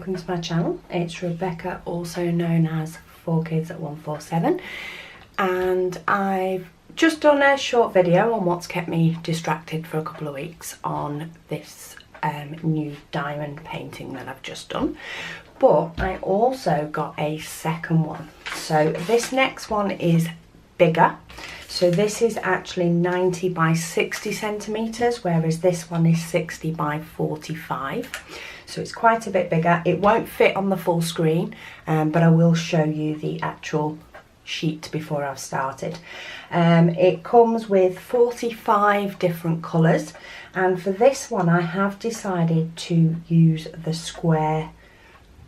welcome to my channel. It's Rebecca, also known as 4Kids at 147, and I've just done a short video on what's kept me distracted for a couple of weeks on this new diamond painting that I've just done. But I also got a second one. So this next one is bigger. So this is actually 90 by 60 centimeters, whereas this one is 60 by 45. So it's quite a bit bigger. It won't fit on the full screen, but I will show you the actual sheet before I've started. It comes with 45 different colours, and for this one I have decided to use the square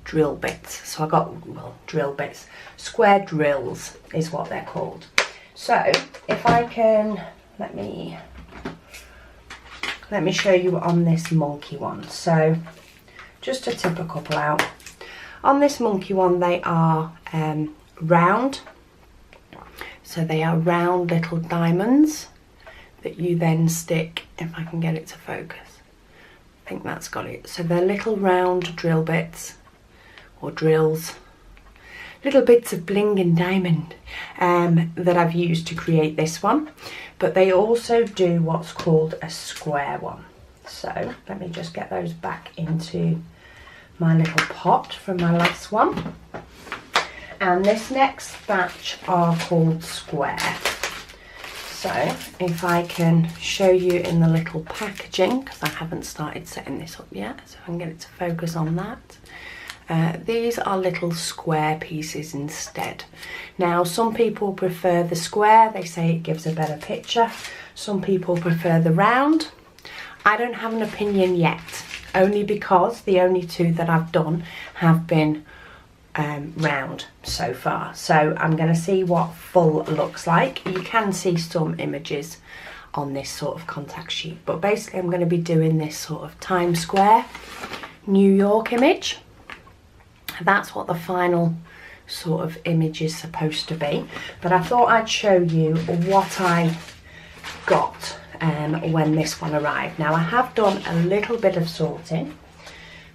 drill bits. So I got, well, drill bits, square drills is what they're called. So if I can, let me show you on this monkey one. So just to tip a couple out. On this monkey one, they are round. So they are round little diamonds that you then stick, if I can get it to focus. I think that's got it. So they're little round drill bits, or drills. Little bits of bling and diamond that I've used to create this one. But they also do what's called a square one. So let me just get those back into my little pot from my last one. And this next batch are called square. So if I can show you in the little packaging, because I haven't started setting this up yet, so I can get it to focus on that. These are little square pieces instead. Now, some people prefer the square. They say it gives a better picture. Some people prefer the round. I don't have an opinion yet, only because the only two that I've done have been round so far. So I'm going to see what full looks like. You can see some images on this sort of contact sheet, but basically I'm going to be doing this sort of Times Square, New York image. That's what the final sort of image is supposed to be. But I thought I'd show you what I got when this one arrived. Now I have done a little bit of sorting,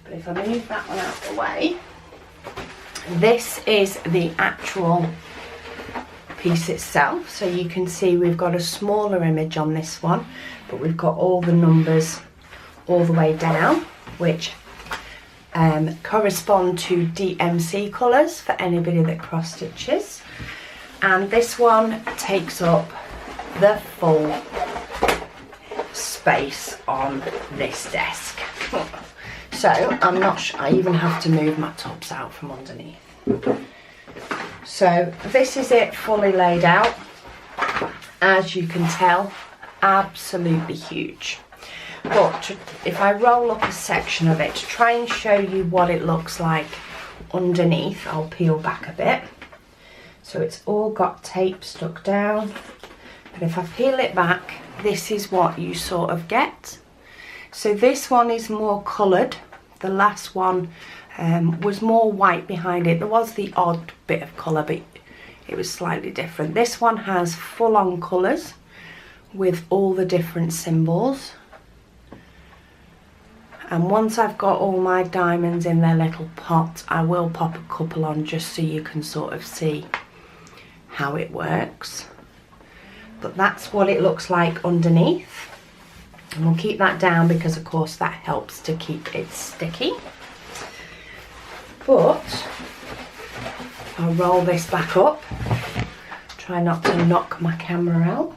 but if I move that one out of the way, this is the actual piece itself. So you can see we've got a smaller image on this one, but we've got all the numbers all the way down, which correspond to DMC colours for anybody that cross stitches. And this one takes up the full space on this desk. So I'm not sure, I even have to move my tubs out from underneath. So this is it fully laid out. As you can tell, absolutely huge. But if I roll up a section of it to try and show you what it looks like underneath, I'll peel back a bit. So it's all got tape stuck down. But if I peel it back, this is what you sort of get. So this one is more coloured. The last one was more white behind it. There was the odd bit of colour, but it was slightly different. This one has full-on colours with all the different symbols. And once I've got all my diamonds in their little pot, I will pop a couple on just so you can sort of see how it works. But that's what it looks like underneath. And we'll keep that down because of course that helps to keep it sticky. But I'll roll this back up. Try not to knock my camera out.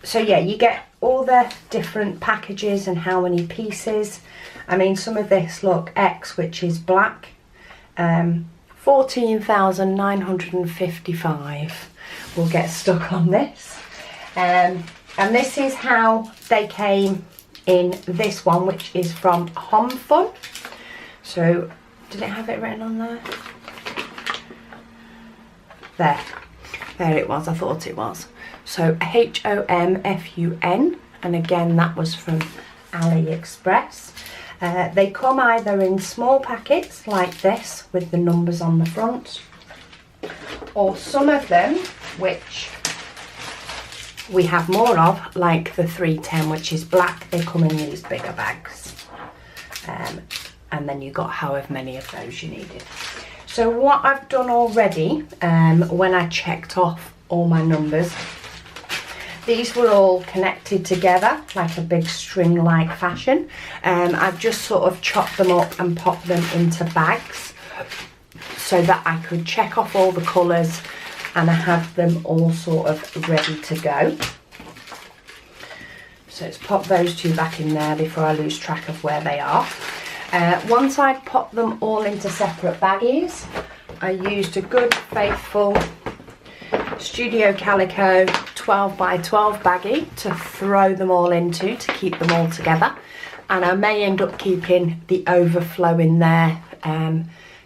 So yeah, you get all the different packages and how many pieces. I mean, some of this, look, X, which is black, 14,955 will get stuck on this. And this is how they came in this one, which is from Hom Fun. So, did it have it written on there? There it was, I thought it was. So HOMFUN, and again that was from AliExpress. They come either in small packets like this with the numbers on the front, or some of them, which we have more of, like the 310, which is black, they come in these bigger bags. and then you got however many of those you needed. So what I've done already, when I checked off all my numbers, these were all connected together like a big string-like fashion. I've just sort of chopped them up and popped them into bags so that I could check off all the colours and I have them all sort of ready to go. So let's pop those two back in there before I lose track of where they are. Once I'd popped them all into separate baggies, I used a good faithful Studio Calico 12 by 12 baggie to throw them all into to keep them all together, and I may end up keeping the overflow in there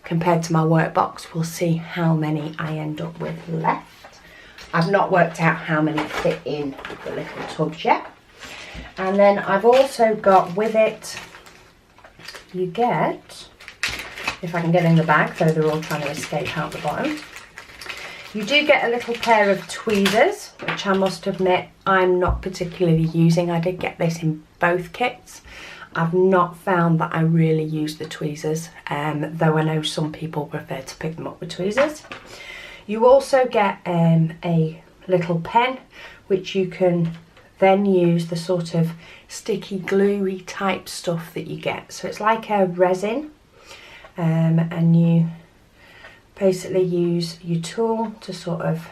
compared to my workbox. We'll see how many I end up with left. I've not worked out how many fit in the little tubs yet. And then I've also got with it, you get, if I can get in the bag, though they're all trying to escape out the bottom, you do get a little pair of tweezers, which I must admit I'm not particularly using. I did get this in both kits. I've not found that I really use the tweezers, though I know some people prefer to pick them up with tweezers. You also get a little pen, which you can then use the sort of sticky gluey type stuff that you get. So it's like a resin, and you basically use your tool to sort of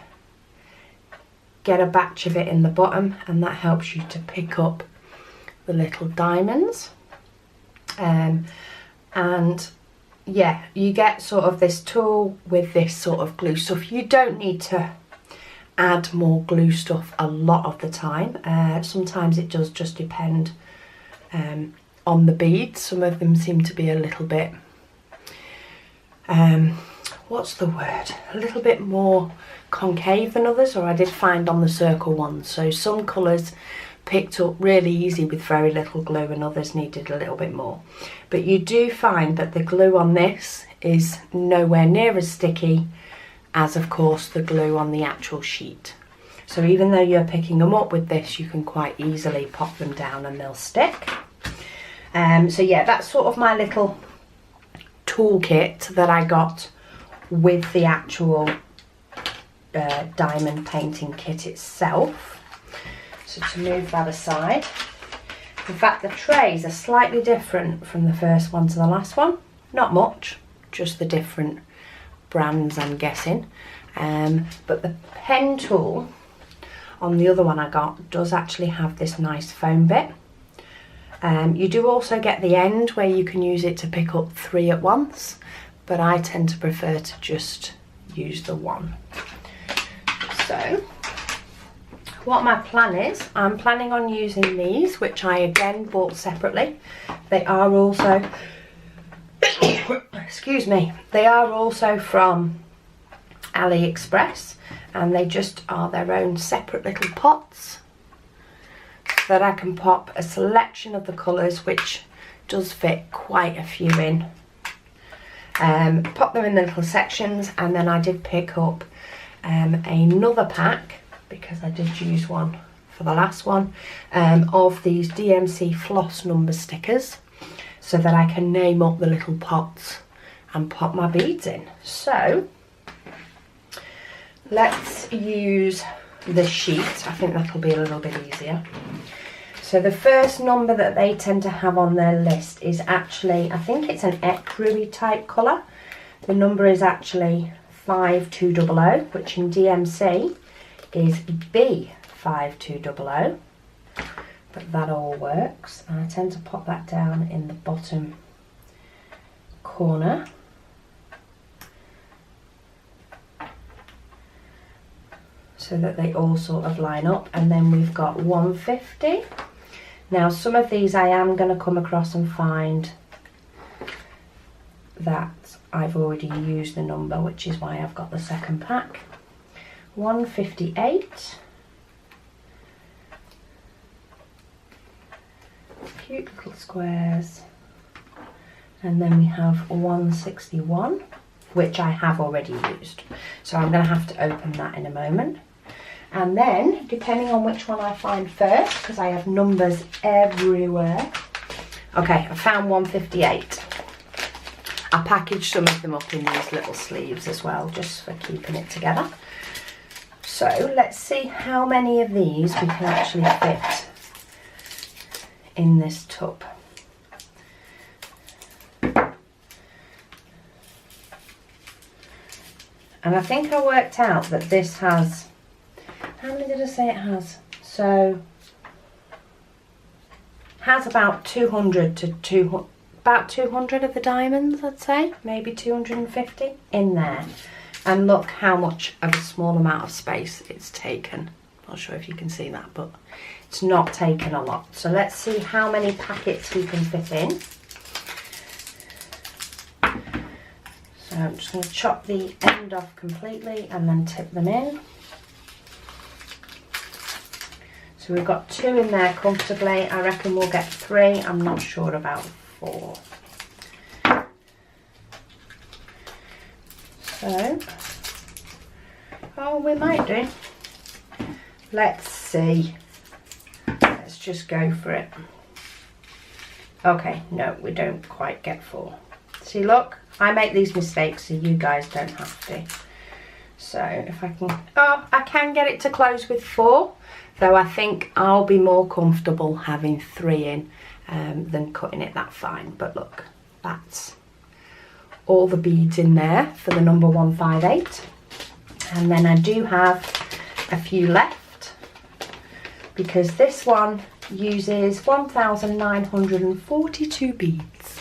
get a batch of it in the bottom, and that helps you to pick up the little diamonds. And yeah, you get sort of this tool with this sort of glue stuff. You don't need to add more glue stuff a lot of the time. Sometimes it does just depend on the beads. Some of them seem to be a little bit what's the word, a little bit more concave than others, or I did find on the circle ones. So some colours picked up really easy with very little glue and others needed a little bit more. But you do find that the glue on this is nowhere near as sticky as, of course, the glue on the actual sheet. So even though you're picking them up with this, you can quite easily pop them down and they'll stick. So yeah, that's sort of my little toolkit that I got with the actual diamond painting kit itself. So to move that aside, in fact the trays are slightly different from the first one to the last one. Not much, just the different brands I'm guessing. But the pen tool on the other one I got does actually have this nice foam bit. You do also get the end where you can use it to pick up 3 at once, but I tend to prefer to just use the one. So what my plan is, I'm planning on using these, which I again bought separately. They are also excuse me, they are also from AliExpress, and they just are their own separate little pots that I can pop a selection of the colours, which does fit quite a few in. Pop them in the little sections, and then I did pick up another pack, because I did use one for the last one, of these DMC floss number stickers, so that I can name up the little pots and pop my beads in. So let's use the sheet. I think that'll be a little bit easier. So the first number that they tend to have on their list is actually, I think it's an ecru type colour. The number is actually 5200, which in DMC is B5200. But that all works, and I tend to pop that down in the bottom corner. So that they all sort of line up, and then we've got 150. Now some of these I am going to come across and find that I've already used the number, which is why I've got the second pack. 158. Cute little squares. And then we have 161, which I have already used. So I'm going to have to open that in a moment. And then, depending on which one I find first, because I have numbers everywhere. Okay, I found 158. I packaged some of them up in these little sleeves as well, just for keeping it together. So let's see how many of these we can actually fit in this tub. And I think I worked out that this has, how many did I say it has? So, has about 200 to 200, about 200 of the diamonds, I'd say, maybe 250 in there. And look how much of a small amount of space it's taken. Not sure if you can see that, but it's not taken a lot. So let's see how many packets we can fit in. So I'm just going to chop the end off completely and then tip them in. So we've got 2 in there comfortably. I reckon we'll get 3. I'm not sure about 4. So, oh, we might do. Let's see. Let's just go for it. Okay, no, we don't quite get 4. See, look, I make these mistakes so you guys don't have to. So if I can, oh, I can get it to close with 4, though I think I'll be more comfortable having 3 in than cutting it that fine. But look, that's all the beads in there for the number 158. And then I do have a few left because this one uses 1,942 beads.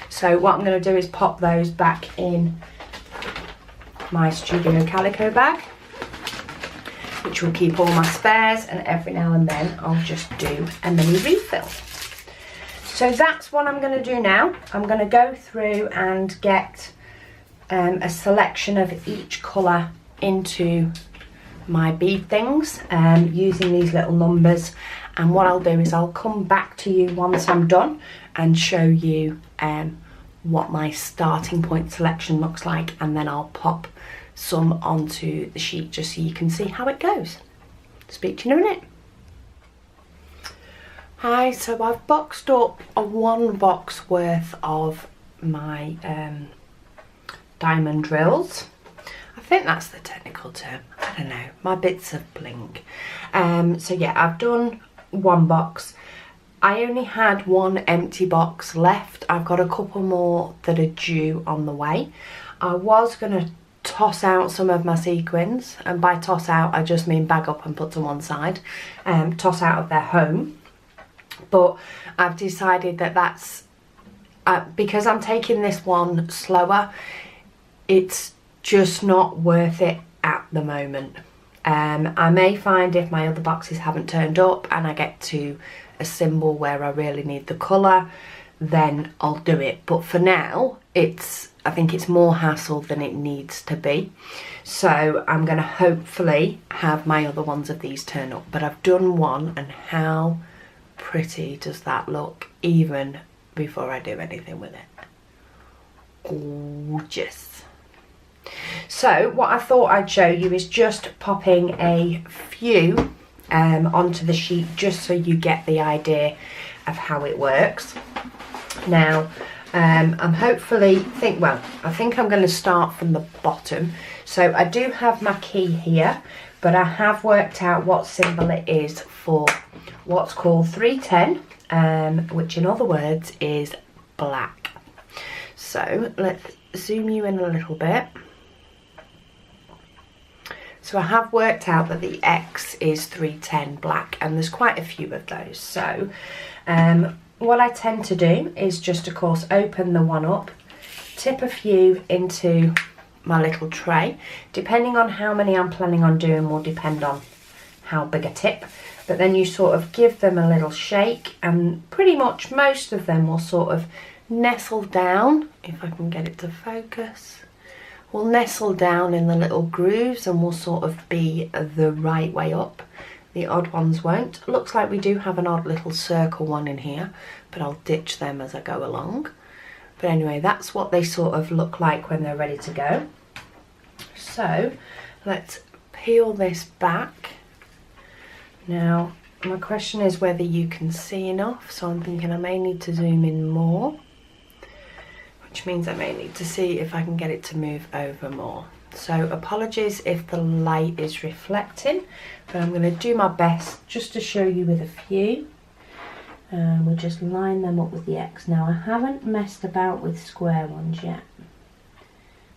So what I'm going to do is pop those back in my Studio Calico bag, which will keep all my spares, and every now and then I'll just do a mini refill. So that's what I'm going to do now. I'm going to go through and get a selection of each colour into my bead things using these little numbers, and what I'll do is I'll come back to you once I'm done and show you what my starting point selection looks like, and then I'll pop some onto the sheet just so you can see how it goes. Speak to you in a minute. Hi, so I've boxed up a 1 box worth of my diamond drills. I think that's the technical term. I don't know, my bits of bling. So yeah, I've done 1 box. I only had 1 empty box left. I've got a couple more that are due on the way. I was going to toss out some of my sequins, and by toss out I just mean bag up and put to one side, toss out of their home. But I've decided that that's because I'm taking this one slower, it's just not worth it at the moment. I may find if my other boxes haven't turned up and I get to a symbol where I really need the colour, then I'll do it. But for now, I think it's more hassle than it needs to be. So I'm going to hopefully have my other ones of these turn up. But I've done 1, and how pretty does that look even before I do anything with it? Gorgeous. So what I thought I'd show you is just popping a few onto the sheet just so you get the idea of how it works. Now I think I'm going to start from the bottom. So I do have my key here, but I have worked out what symbol it is for what's called 310, which in other words is black. So let's zoom you in a little bit. So I have worked out that the X is 310 black, and there's quite a few of those. So what I tend to do is just, of course, open the one up, tip a few into my little tray. Depending on how many I'm planning on doing will depend on how big a tip. But then you sort of give them a little shake, and pretty much most of them will sort of nestle down, if I can get it to focus. Will nestle down in the little grooves and will sort of be the right way up. The odd ones won't. Looks like we do have an odd little circle one in here, but I'll ditch them as I go along. But anyway, that's what they sort of look like when they're ready to go. So let's peel this back. Now my question is whether you can see enough, so I'm thinking I may need to zoom in more, which means I may need to see if I can get it to move over more. So apologies if the light is reflecting, but I'm going to do my best just to show you with a few. We'll just line them up with the X. Now I haven't messed about with square ones yet,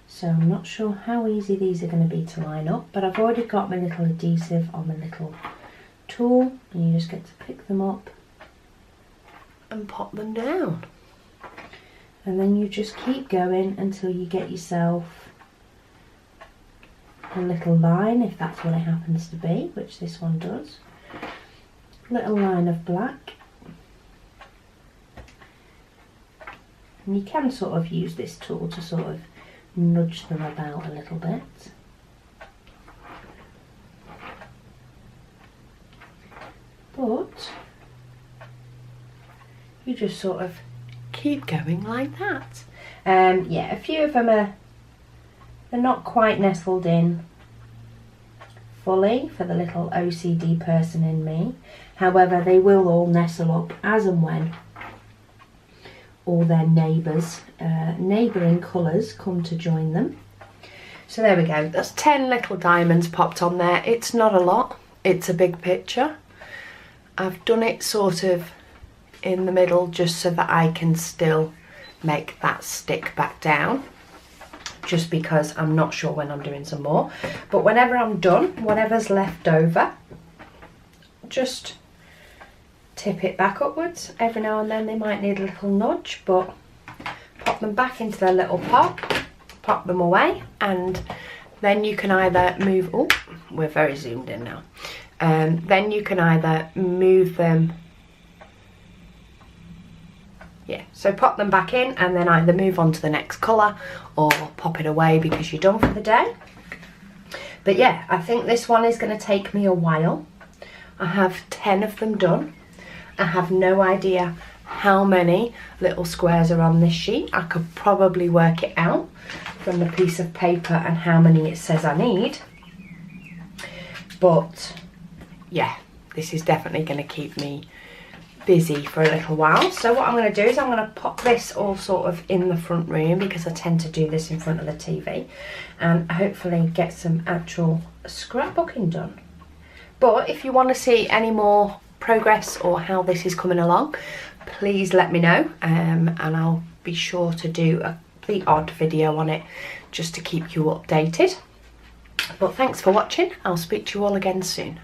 so I'm not sure how easy these are going to be to line up, but I've already got my little adhesive on my little tool, and you just get to pick them up and pop them down. And then you just keep going until you get yourself a little line, if that's what it happens to be, which this one does. Little line of black. And you can sort of use this tool to sort of nudge them about a little bit. But you just sort of keep going like that. Yeah, a few of them they're not quite nestled in fully for the little OCD person in me. However, they will all nestle up as and when all their neighbouring colours come to join them. So there we go, that's 10 little diamonds popped on there. It's not a lot, it's a big picture. I've done it sort of in the middle just so that I can still make that stick back down, just because I'm not sure when I'm doing some more. But whenever I'm done, whatever's left over, just tip it back upwards. Every now and then they might need a little nudge, but pop them back into their little pot, pop them away, and then you can either move, oh, we're very zoomed in now. Then you can either move them, yeah, so pop them back in and then either move on to the next colour or pop it away because you're done for the day. But yeah, I think this one is going to take me a while. I have 10 of them done. I have no idea how many little squares are on this sheet. I could probably work it out from the piece of paper and how many it says I need. But yeah, this is definitely going to keep me busy for a little while. So what I'm going to do is I'm going to pop this all sort of in the front room, because I tend to do this in front of the TV, and hopefully get some actual scrapbooking done. But if you want to see any more progress or how this is coming along, please let me know, and I'll be sure to do the odd video on it just to keep you updated. But thanks for watching. I'll speak to you all again soon.